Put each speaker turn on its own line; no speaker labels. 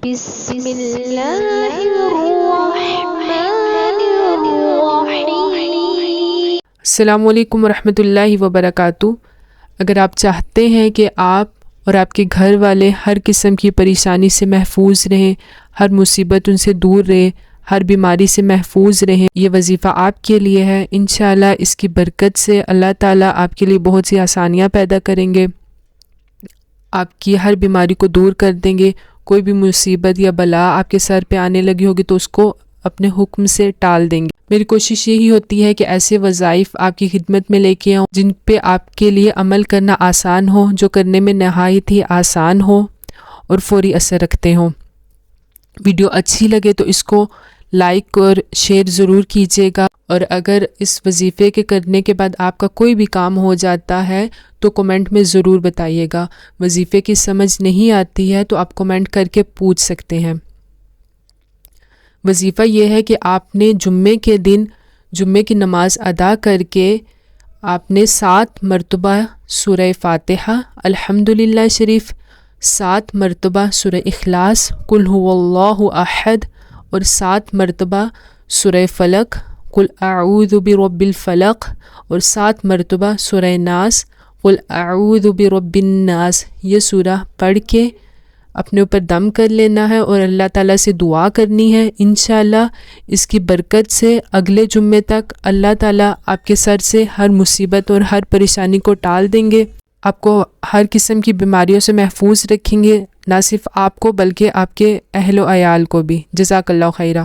بسم اللہ الرحمن الرحیم۔
السلام علیکم ورحمۃ اللہ وبرکاتہ۔ اگر آپ چاہتے ہیں کہ آپ اور آپ کے گھر والے ہر قسم کی پریشانی سے محفوظ رہیں، ہر مصیبت ان سے دور رہے، ہر بیماری سے محفوظ رہیں، یہ وظیفہ آپ کے لیے ہے۔ انشاءاللہ اس کی برکت سے اللہ تعالیٰ آپ کے لیے بہت سی آسانیاں پیدا کریں گے، آپ کی ہر بیماری کو دور کر دیں گے۔ کوئی بھی مصیبت یا بلا آپ کے سر پہ آنے لگی ہوگی تو اس کو اپنے حکم سے ٹال دیں گے۔ میری کوشش یہی ہوتی ہے کہ ایسے وظائف آپ کی خدمت میں لے کے آؤں جن پہ آپ کے لیے عمل کرنا آسان ہو، جو کرنے میں نہایت ہی آسان ہو اور فوری اثر رکھتے ہوں۔ ویڈیو اچھی لگے تو اس کو لائک اور شیئر ضرور کیجیے گا، اور اگر اس وظیفے کے کرنے کے بعد آپ کا کوئی بھی کام ہو جاتا ہے تو کمنٹ میں ضرور بتائیے گا۔ وظیفے کی سمجھ نہیں آتی ہے تو آپ کمنٹ کر کے پوچھ سکتے ہیں۔ وظیفہ یہ ہے کہ آپ نے جمعے کے دن جمعے کی نماز ادا کر کے آپ نے 7 مرتبہ سورہ فاتحہ، الحمدللہ شریف، 7 مرتبہ سورہ اخلاص، قل هو اللہ احد، اور 7 مرتبہ سورہ فلق، قل اعوذ برب الفلق، اور 7 مرتبہ سورہ ناس، قل اعوذ برب الناس۔ یہ سورہ پڑھ کے اپنے اوپر دم کر لینا ہے اور اللہ تعالیٰ سے دعا کرنی ہے۔ انشاءاللہ اس کی برکت سے اگلے جمعے تک اللہ تعالیٰ آپ کے سر سے ہر مصیبت اور ہر پریشانی کو ٹال دیں گے، آپ کو ہر قسم کی بیماریوں سے محفوظ رکھیں گے، نہ صرف آپ کو بلکہ آپ کے اہل و عیال کو بھی۔ جزاک اللہ خیرہ۔